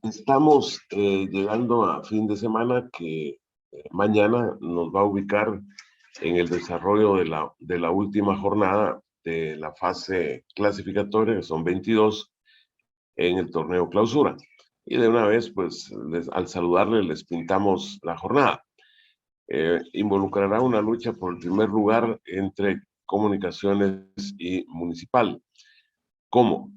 Estamos llegando a fin de semana que mañana nos va a ubicar en el desarrollo de la última jornada de la fase clasificatoria, que son 22 en el torneo clausura. Y de una vez, pues, al saludarles, les pintamos la jornada. Involucrará una lucha por el primer lugar entre Comunicaciones y Municipal. ¿Cómo?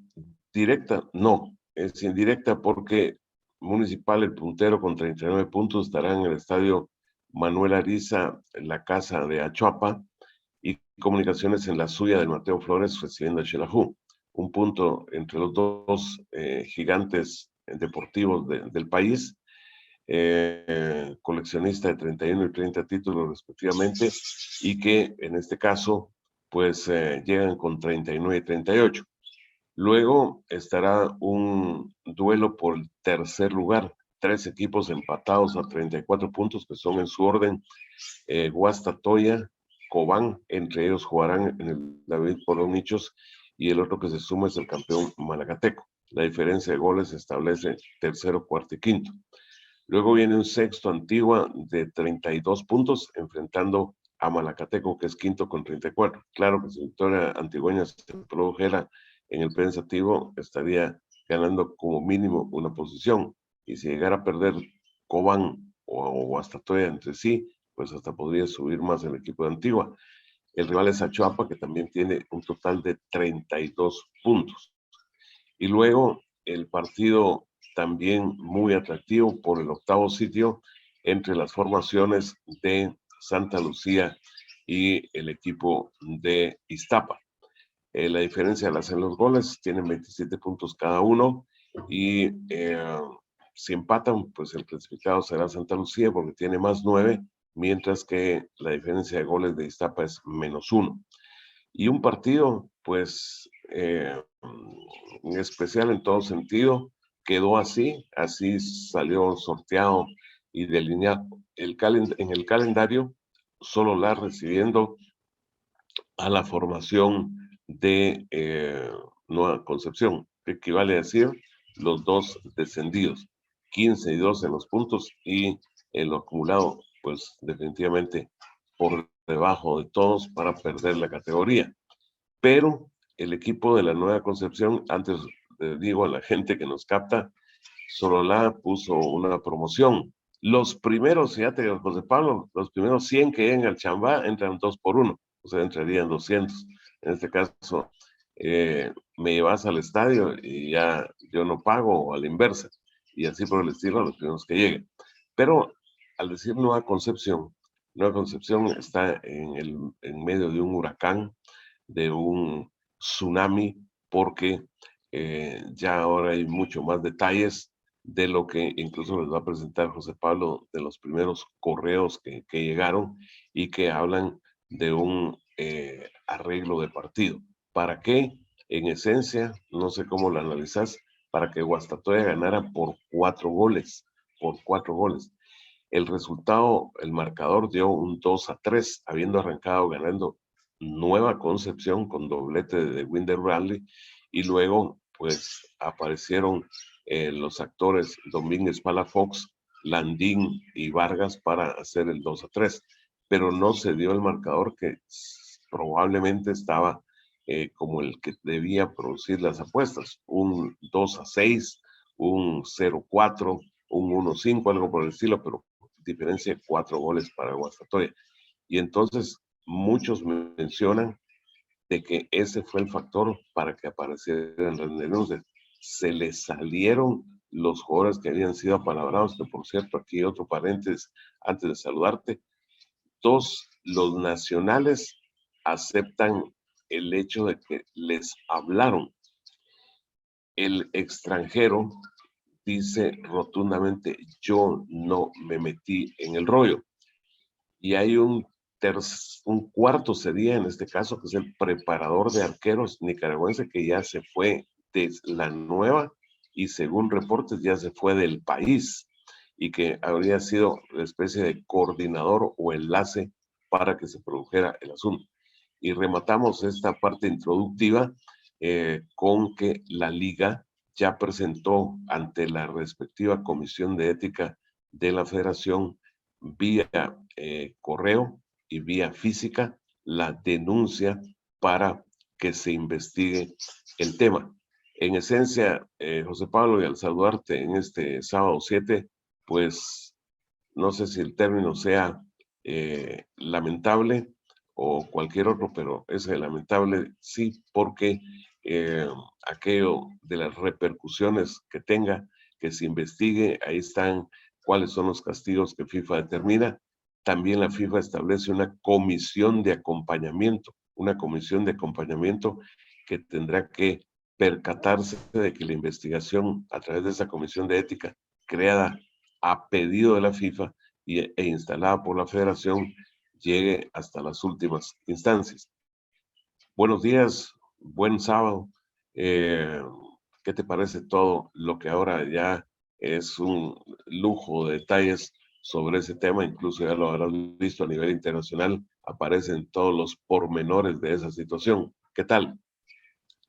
¿Directa? No, es indirecta porque Municipal, el puntero con 39 puntos, estará en el estadio Manuel Ariza, en la casa de Achuapa, y Comunicaciones en la suya de Mateo Flores, recibiendo a Xelajú. Un punto entre los dos gigantes deportivos del país, coleccionista de 31 y 30 títulos respectivamente, y que en este caso, pues llegan con 39 y 38. Luego estará un duelo por el tercer lugar. 3 equipos empatados a 34 puntos, que son en su orden Guastatoya, Cobán, entre ellos jugarán en el David Porón Nichos, y el otro que se suma es el campeón Malacateco. La diferencia de goles establece tercero, cuarto y quinto. Luego viene un sexto Antigua de 32 puntos, enfrentando a Malacateco, que es quinto con 34. Claro que si Victoria Antigüeña se produjera en el pensativo, estaría ganando como mínimo una posición. Y si llegara a perder Cobán o Guastatoya entre sí, pues hasta podría subir más el equipo de Antigua. El rival es Achuapa, que también tiene un total de 32 puntos. Y luego el partido también muy atractivo por el octavo sitio entre las formaciones de Santa Lucía y el equipo de Iztapa. La diferencia la hacen los goles, tienen 27 puntos cada uno, y si empatan, pues el clasificado será Santa Lucía porque tiene más 9, mientras que la diferencia de goles de Iztapa es -1. Y un partido, pues, especial en todo sentido, quedó así salió sorteado y delineado en el calendario, solo la recibiendo a la formación de Nueva Concepción, que equivale a decir los dos descendidos, 15 y 12 en los puntos, y en lo acumulado, pues definitivamente por debajo de todos para perder la categoría. Pero el equipo de la Nueva Concepción, antes digo a la gente que nos capta, Sololá puso una promoción. Los primeros, fíjate, José Pablo, los primeros 100 que lleguen al Chambá entran 2 por 1, o sea, entrarían 200. En este caso, me llevas al estadio y ya yo no pago, o a la inversa, y así por el estilo a los primeros que lleguen. Pero al decir Nueva Concepción está en medio de un huracán, de un tsunami, porque ya ahora hay mucho más detalles de lo que incluso les va a presentar José Pablo, de los primeros correos que llegaron y que hablan de un arreglo de partido. ¿Para qué? En esencia, no sé cómo lo analizas, para que Guastatoya ganara por 4 goles, El resultado, el marcador dio un 2-3, habiendo arrancado ganando Nueva Concepción con doblete de Winder Bradley, y luego pues aparecieron los actores Domínguez Palafox, Landín y Vargas para hacer el 2-3, pero no se dio el marcador que probablemente estaba como el que debía producir las apuestas, un 2-6, un 0-4, un 1-5, algo por el estilo, pero diferencia de 4 goles para Guastatoya. Y entonces muchos mencionan de que ese fue el factor para que apareciera en las denuncias. Se le salieron los jugadores que habían sido apalabrados, que por cierto, aquí otro paréntesis antes de saludarte, los nacionales aceptan el hecho de que les hablaron. El extranjero dice rotundamente, yo no me metí en el rollo. Y hay un cuarto sería en este caso, que es el preparador de arqueros nicaragüense, que ya se fue de la Nueva y según reportes ya se fue del país, y que habría sido una especie de coordinador o enlace para que se produjera el asunto. Y rematamos esta parte introductiva con que la liga ya presentó ante la respectiva Comisión de Ética de la Federación vía correo y vía física la denuncia para que se investigue el tema. En esencia, José Pablo, y al saludarte en este sábado 7, pues no sé si el término sea lamentable o cualquier otro, pero es lamentable sí, porque aquello de las repercusiones que tenga, que se investigue, ahí están cuáles son los castigos que FIFA determina. También la FIFA establece una comisión de acompañamiento que tendrá que percatarse de que la investigación a través de esa comisión de ética creada a pedido de la FIFA e instalada por la Federación llegue hasta las últimas instancias. Buenos días, buen sábado. ¿Qué te parece todo lo que ahora ya es un lujo de detalles sobre ese tema? Incluso ya lo habrás visto a nivel internacional, aparecen todos los pormenores de esa situación. ¿Qué tal?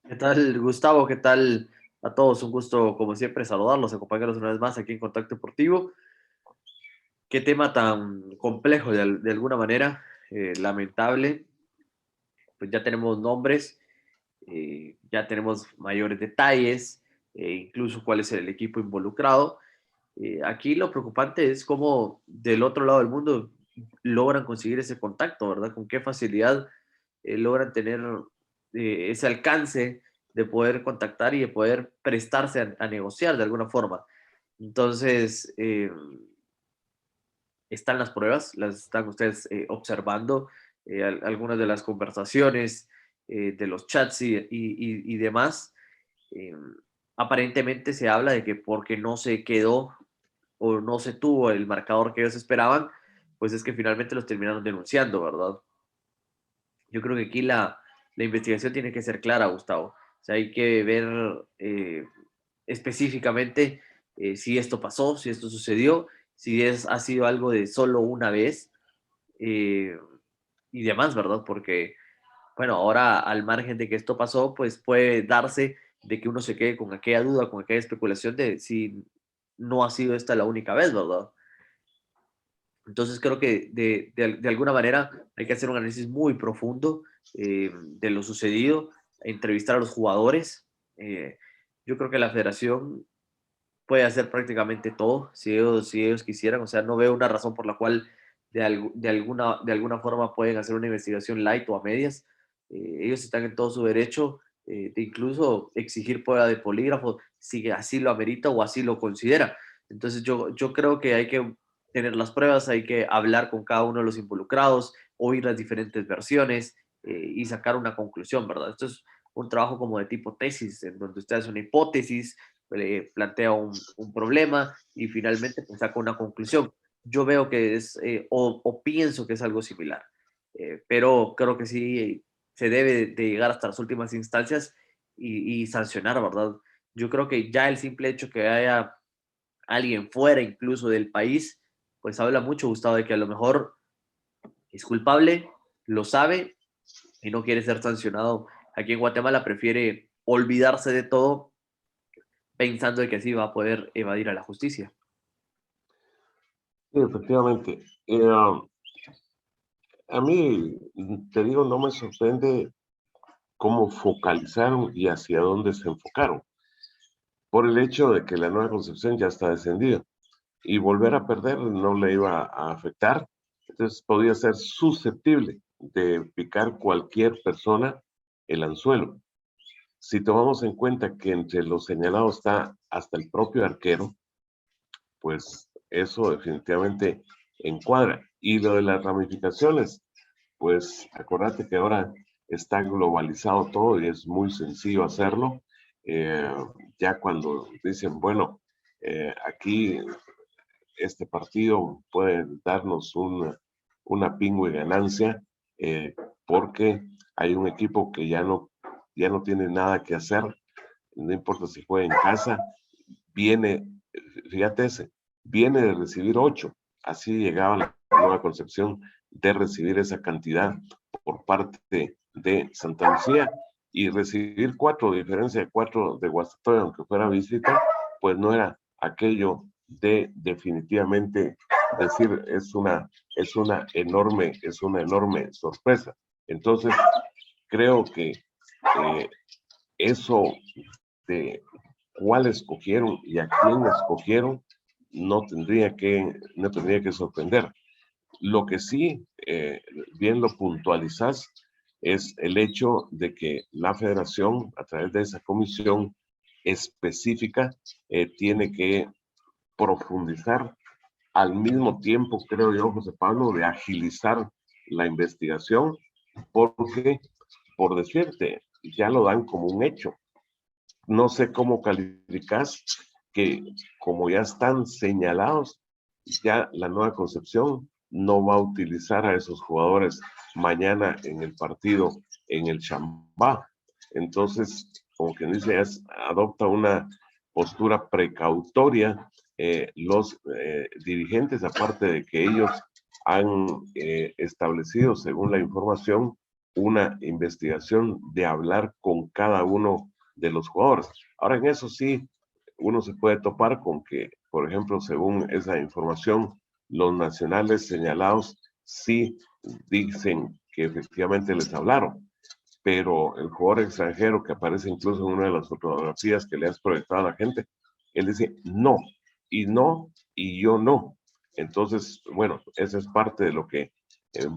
¿Qué tal, Gustavo? ¿Qué tal a todos? Un gusto, como siempre, saludarlos, acompañarlos una vez más aquí en Contacto Deportivo. Qué tema tan complejo de alguna manera, lamentable. Pues ya tenemos nombres, ya tenemos mayores detalles, incluso cuál es el equipo involucrado. Aquí lo preocupante es cómo del otro lado del mundo logran conseguir ese contacto, ¿verdad? Con qué facilidad logran tener ese alcance de poder contactar y de poder prestarse a negociar de alguna forma. Entonces, están las pruebas, las están ustedes observando, algunas de las conversaciones, de los chats y demás. Eh, Aparentemente se habla de que porque no se quedó o no se tuvo el marcador que ellos esperaban, pues es que finalmente los terminaron denunciando, ¿verdad? Yo creo que aquí la investigación tiene que ser clara, Gustavo. O sea, hay que ver específicamente si esto pasó, si esto sucedió, si ha sido algo de solo una vez eh, y demás, ¿verdad? Porque, bueno, ahora al margen de que esto pasó, pues puede darse de que uno se quede con aquella duda, con aquella especulación de si no ha sido esta la única vez, ¿verdad? Entonces creo que de alguna manera hay que hacer un análisis muy profundo de lo sucedido, entrevistar a los jugadores. Eh, yo creo que la federación puede hacer prácticamente todo si ellos quisieran. O sea, no veo una razón por la cual de alguna forma pueden hacer una investigación light o a medias. Ellos están en todo su derecho de incluso exigir prueba de polígrafo si así lo amerita o así lo considera. Entonces yo creo que hay que tener las pruebas, hay que hablar con cada uno de los involucrados, oír las diferentes versiones y sacar una conclusión, ¿verdad? Esto es un trabajo como de tipo tesis, en donde usted hace una hipótesis, plantea un problema y finalmente pues, saca una conclusión. Yo veo que es, o pienso que es algo similar, pero creo que sí se debe de llegar hasta las últimas instancias y sancionar, ¿verdad? Yo creo que ya el simple hecho que haya alguien fuera incluso del país, pues habla mucho, Gustavo, de que a lo mejor es culpable, lo sabe y no quiere ser sancionado. Aquí en Guatemala prefiere olvidarse de todo pensando de que así va a poder evadir a la justicia. Sí, efectivamente. A mí, te digo, no me sorprende cómo focalizaron y hacia dónde se enfocaron, por el hecho de que la Nueva Concepción ya está descendida y volver a perder no le iba a afectar, entonces podía ser susceptible de picar cualquier persona el anzuelo. Si tomamos en cuenta que entre los señalados está hasta el propio arquero, pues eso definitivamente encuadra. Y lo de las ramificaciones, pues acordate que ahora está globalizado todo y es muy sencillo hacerlo. Eh, ya cuando dicen, bueno, aquí este partido puede darnos una pingüe ganancia porque hay un equipo que ya no tiene nada que hacer, no importa si juega en casa, viene, fíjate ese, viene de recibir 8, así llegaba la Nueva Concepción de recibir esa cantidad por parte de Santa Lucía y recibir 4, diferencia de 4 de Guastatoya, aunque fuera visita, pues no era aquello de definitivamente decir es una enorme sorpresa. Entonces, creo que eso de cuál escogieron y a quién escogieron no tendría que sorprender. Lo que sí, bien lo puntualizas, es el hecho de que la federación, a través de esa comisión específica, tiene que profundizar al mismo tiempo, creo yo, José Pablo, de agilizar la investigación, porque, por decirte, ya lo dan como un hecho. No sé cómo calificas que como ya están señalados, ya la Nueva Concepción no va a utilizar a esos jugadores mañana en el partido en el Chambá. Entonces, como quien dice, adopta una postura precautoria los dirigentes, aparte de que ellos han establecido, según la información, una investigación de hablar con cada uno de los jugadores. Ahora, en eso sí, uno se puede topar con que, por ejemplo, según esa información, los nacionales señalados sí dicen que efectivamente les hablaron, pero el jugador extranjero que aparece incluso en una de las fotografías que le has proyectado a la gente, él dice no, y no, y yo no. Entonces, bueno, esa es parte de lo que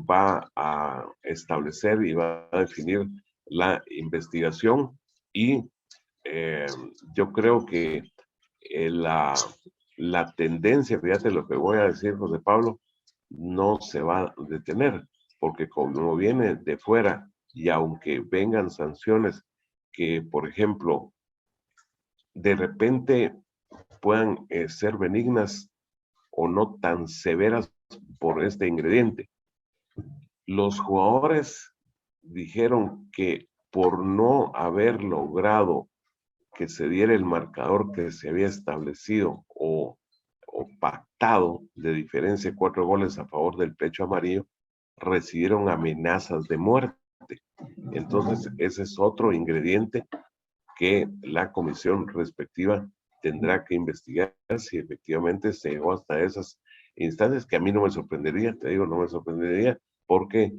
va a establecer y va a definir la investigación y eh, yo creo que la tendencia, fíjate lo que voy a decir, José Pablo, no se va a detener, porque como viene de fuera y aunque vengan sanciones que, por ejemplo, de repente puedan ser benignas o no tan severas por este ingrediente, los jugadores dijeron que por no haber logrado que se diera el marcador que se había establecido o pactado de diferencia de 4 goles a favor del pecho amarillo, recibieron amenazas de muerte. Entonces, ese es otro ingrediente que la comisión respectiva tendrá que investigar si efectivamente se llegó hasta esas instancias, que a mí no me sorprendería, te digo, no me sorprendería, porque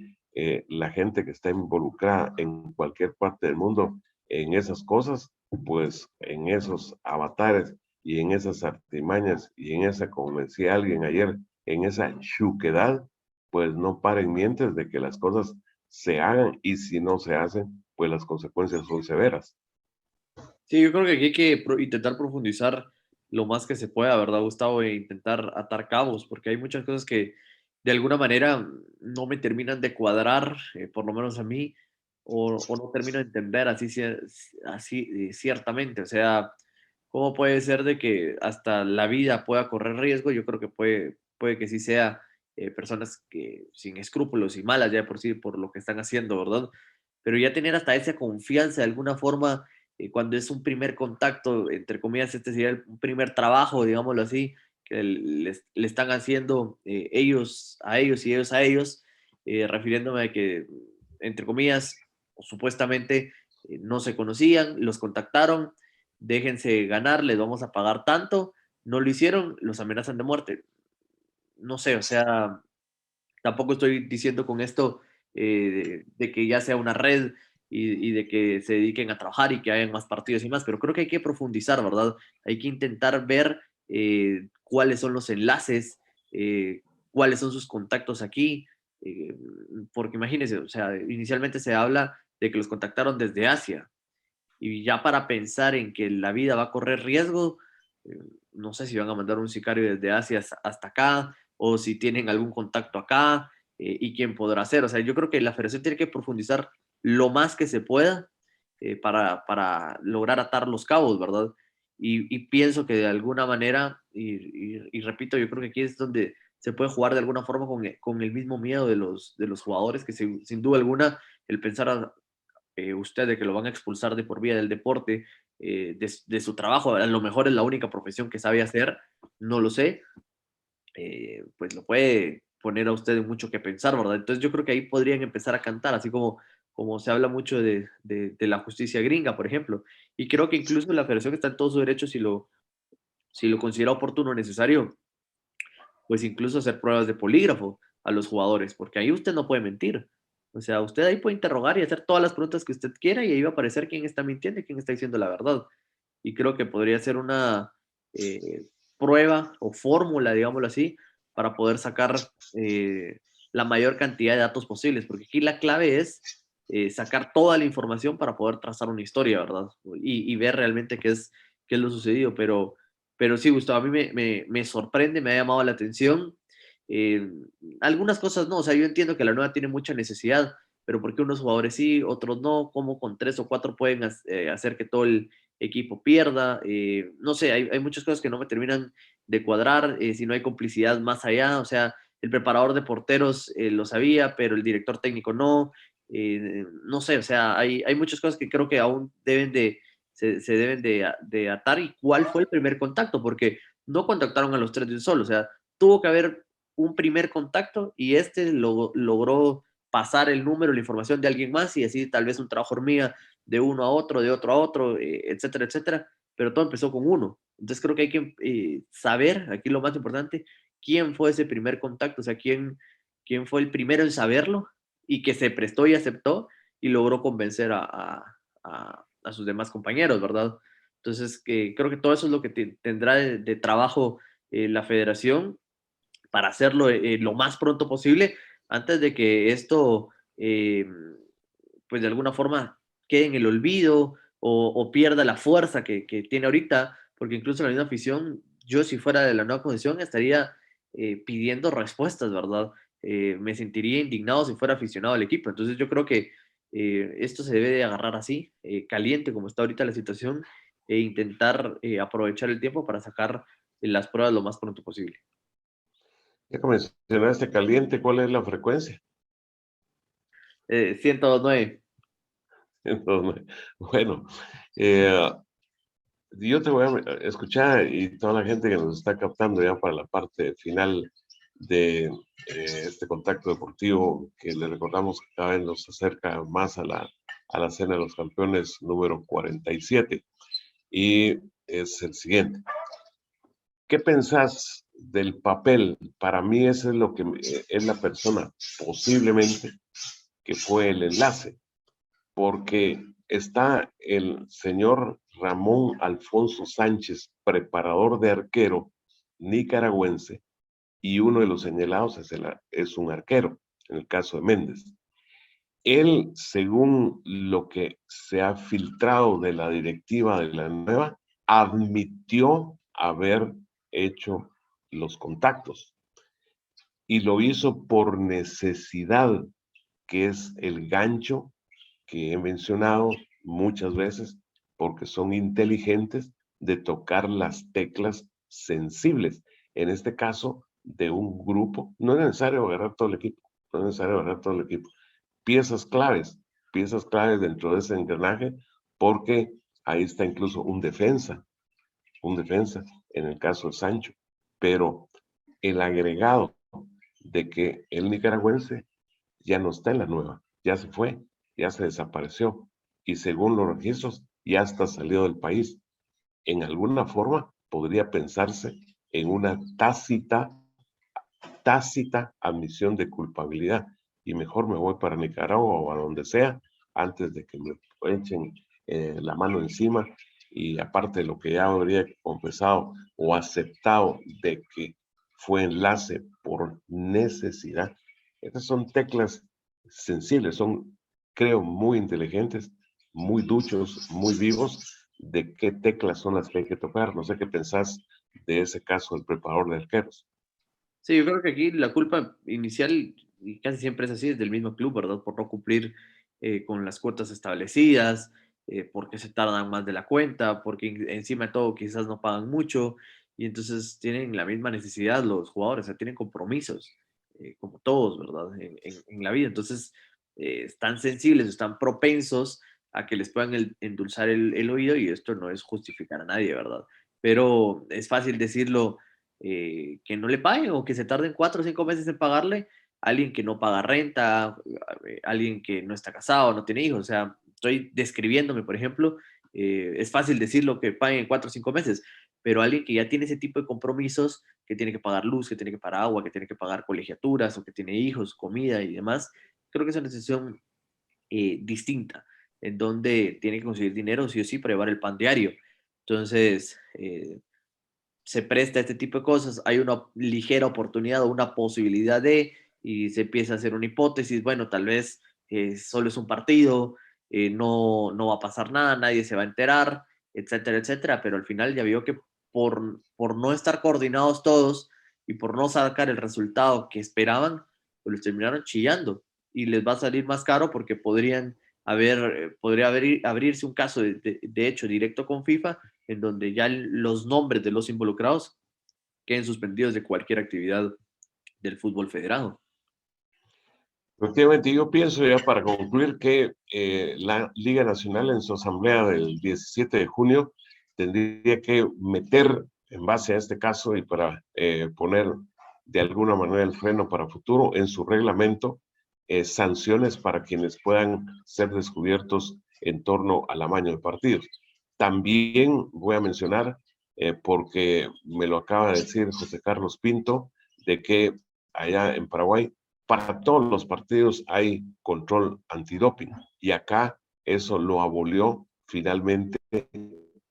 la gente que está involucrada en cualquier parte del mundo en esas cosas, pues en esos avatares y en esas artimañas y en esa, como decía alguien ayer, en esa chuquedad, pues no paren mientes de que las cosas se hagan y si no se hacen, pues las consecuencias son severas. Sí, yo creo que aquí hay que intentar profundizar lo más que se pueda, ¿verdad, Gustavo? E intentar atar cabos, porque hay muchas cosas que de alguna manera no me terminan de cuadrar, por lo menos a mí, o no termino de entender así, así ciertamente. O sea, ¿cómo puede ser de que hasta la vida pueda correr riesgo? Yo creo que puede que sí sea personas que sin escrúpulos y malas ya de por sí por lo que están haciendo, ¿verdad? Pero ya tener hasta esa confianza de alguna forma cuando es un primer contacto, entre comillas, este sería un primer trabajo, digámoslo así, que le están haciendo ellos a ellos y ellos a ellos, refiriéndome a que, entre comillas, supuestamente no se conocían, los contactaron, déjense ganar, les vamos a pagar tanto, no lo hicieron, los amenazan de muerte. No sé, o sea, tampoco estoy diciendo con esto de que ya sea una red y de que se dediquen a trabajar y que hayan más partidos y más, pero creo que hay que profundizar, ¿verdad? Hay que intentar ver cuáles son los enlaces, cuáles son sus contactos aquí, eh, porque imagínense, o sea, inicialmente se habla de que los contactaron desde Asia y ya para pensar en que la vida va a correr riesgo, eh, no sé si van a mandar un sicario desde Asia hasta acá o si tienen algún contacto acá y quién podrá hacer. O sea, yo creo que la federación tiene que profundizar lo más que se pueda para lograr atar los cabos, ¿verdad? Y pienso que de alguna manera, y repito, yo creo que aquí es donde se puede jugar de alguna forma con el mismo miedo de los jugadores, que sin duda alguna el pensar usted de que lo van a expulsar de por vía del deporte, de su trabajo, a lo mejor es la única profesión que sabe hacer, no lo sé, pues lo puede poner a usted en mucho que pensar, ¿verdad? Entonces yo creo que ahí podrían empezar a cantar, así como como se habla mucho de la justicia gringa, por ejemplo. Y creo que incluso la federación está en todo su derecho si lo considera oportuno o necesario, pues incluso hacer pruebas de polígrafo a los jugadores, porque ahí usted no puede mentir. O sea, usted ahí puede interrogar y hacer todas las preguntas que usted quiera y ahí va a aparecer quién está mintiendo y quién está diciendo la verdad. Y creo que podría ser una eh, prueba o fórmula, digámoslo así, para poder sacar la mayor cantidad de datos posibles, porque aquí la clave es sacar toda la información para poder trazar una historia, ¿verdad? Y ver realmente qué es lo sucedido, pero sí, Gustavo, a mí me sorprende, me ha llamado la atención. Eh, Algunas cosas no, o sea, yo entiendo que la nueva tiene mucha necesidad, pero ¿por qué unos jugadores sí, otros no? ¿Cómo con tres o cuatro pueden hacer que todo el equipo pierda? No sé, hay muchas cosas que no me terminan de cuadrar, si no hay complicidad más allá, o sea, el preparador de porteros lo sabía, pero el director técnico no. No sé, o sea, hay muchas cosas que creo que aún se deben de atar y cuál fue el primer contacto, porque no contactaron a los tres de un solo, o sea, tuvo que haber un primer contacto y este logró pasar el número, la información de alguien más y así tal vez un trabajo hormiga de uno a otro, de otro a otro, etcétera, etcétera, pero todo empezó con uno. Entonces creo que hay que saber, aquí lo más importante, quién fue ese primer contacto, o sea, quién fue el primero en saberlo y que se prestó y aceptó y logró convencer a sus demás compañeros, ¿verdad? Entonces, creo que todo eso es lo que tendrá de trabajo la federación para hacerlo lo más pronto posible antes de que esto, pues de alguna forma, quede en el olvido o pierda la fuerza que tiene ahorita, porque incluso la misma afición, yo si fuera de la nueva condición estaría pidiendo respuestas, ¿verdad? Me sentiría indignado si fuera aficionado al equipo. Entonces yo creo que esto se debe de agarrar así, caliente como está ahorita la situación, e intentar aprovechar el tiempo para sacar las pruebas lo más pronto posible. Ya que mencionaste caliente, ¿cuál es la frecuencia? 109. Entonces, bueno, eh, yo te voy a escuchar y toda la gente que nos está captando ya para la parte final de este contacto deportivo que le recordamos que cada vez nos acerca más a la cena de los campeones número 47. Y es el siguiente. ¿Qué pensás del papel? Para mí ese es lo que es la persona posiblemente que fue el enlace, porque está el señor Ramón Alfonso Sánchez, preparador de arquero nicaragüense, y uno de los señalados es un arquero, en el caso de Méndez. Él, según lo que se ha filtrado de la directiva de la nueva, admitió haber hecho los contactos y lo hizo por necesidad, que es el gancho que he mencionado muchas veces, porque son inteligentes de tocar las teclas sensibles. En este caso, de un grupo, no es necesario agarrar todo el equipo, no es necesario agarrar todo el equipo. Piezas claves dentro de ese engranaje, porque ahí está incluso un defensa en el caso de Sancho, pero el agregado de que el nicaragüense ya no está en la nueva, ya se fue, ya se desapareció y según los registros ya está salido del país. En alguna forma podría pensarse en una tácita admisión de culpabilidad y mejor me voy para Nicaragua o a donde sea antes de que me echen la mano encima y aparte de lo que ya habría confesado o aceptado de que fue enlace por necesidad. Estas son teclas sensibles, son creo muy inteligentes, muy duchos, muy vivos de qué teclas son las que hay que tocar. No sé qué pensás de ese caso del preparador de arqueros. Sí, yo creo que aquí la culpa inicial, y casi siempre es así, es del mismo club, ¿verdad? Por no cumplir con las cuotas establecidas, porque se tardan más de la cuenta, porque encima de todo quizás no pagan mucho, y entonces tienen la misma necesidad los jugadores, o sea, tienen compromisos, como todos, ¿verdad? En la vida. Entonces, están sensibles, están propensos a que les puedan endulzar el oído, y esto no es justificar a nadie, ¿verdad? Pero es fácil decirlo que no le paguen o que se tarden 4 o 5 meses en pagarle, alguien que no paga renta, alguien que no está casado, no tiene hijos. O sea, estoy describiéndome, por ejemplo, es fácil decirlo que paguen en 4 o 5 meses, pero alguien que ya tiene ese tipo de compromisos, que tiene que pagar luz, que tiene que pagar agua, que tiene que pagar colegiaturas o que tiene hijos, comida y demás, creo que es una decisión distinta, en donde tiene que conseguir dinero sí o sí para llevar el pan diario. Entonces, se presta a este tipo de cosas, hay una ligera oportunidad o una posibilidad de, y se empieza a hacer una hipótesis, bueno, tal vez solo es un partido, no va a pasar nada, nadie se va a enterar, etcétera, etcétera, pero al final ya vio que por no estar coordinados todos y por no sacar el resultado que esperaban, pues los terminaron chillando y les va a salir más caro porque podría abrirse un caso de hecho directo con FIFA en donde ya los nombres de los involucrados queden suspendidos de cualquier actividad del fútbol federado. Efectivamente, yo pienso ya para concluir que la Liga Nacional en su asamblea del 17 de junio tendría que meter en base a este caso y para poner de alguna manera el freno para futuro en su reglamento, sanciones para quienes puedan ser descubiertos en torno al amaño de partidos. También voy a mencionar, porque me lo acaba de decir José Carlos Pinto, de que allá en Paraguay para todos los partidos hay control antidoping y acá eso lo abolió finalmente,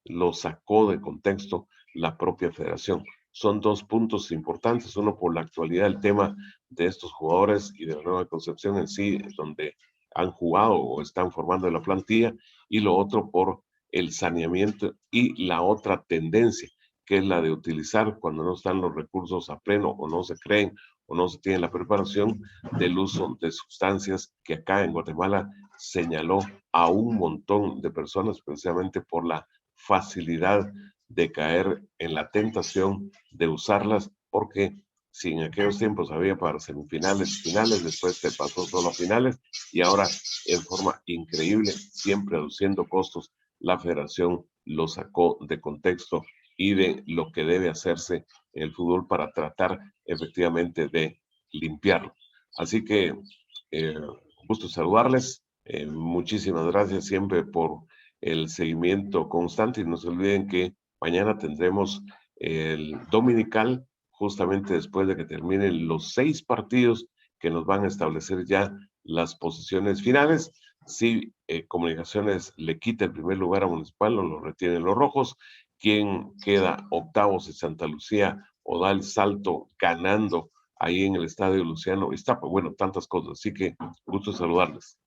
lo sacó de contexto la propia federación. Son dos puntos importantes, uno por la actualidad del tema de estos jugadores y de la Nueva Concepción en sí, donde han jugado o están formando la plantilla, y lo otro por el saneamiento y la otra tendencia, que es la de utilizar cuando no están los recursos a pleno o no se creen o no se tiene la preparación del uso de sustancias que acá en Guatemala señaló a un montón de personas precisamente por la facilidad de caer en la tentación de usarlas, porque si en aquellos tiempos había para semifinales, finales, después te pasó solo a finales y ahora en forma increíble, siempre reduciendo costos, la federación lo sacó de contexto y de lo que debe hacerse en el fútbol para tratar efectivamente de limpiarlo. Así que gusto saludarles. Muchísimas gracias siempre por el seguimiento constante y no se olviden que mañana tendremos el dominical justamente después de que terminen los 6 partidos que nos van a establecer ya las posiciones finales. Si Comunicaciones le quita el primer lugar a Municipal o lo retienen los rojos, quien queda octavos en Santa Lucía o da el salto ganando ahí en el estadio Luciano Iztapa. Bueno, tantas cosas. Así que gusto saludarles.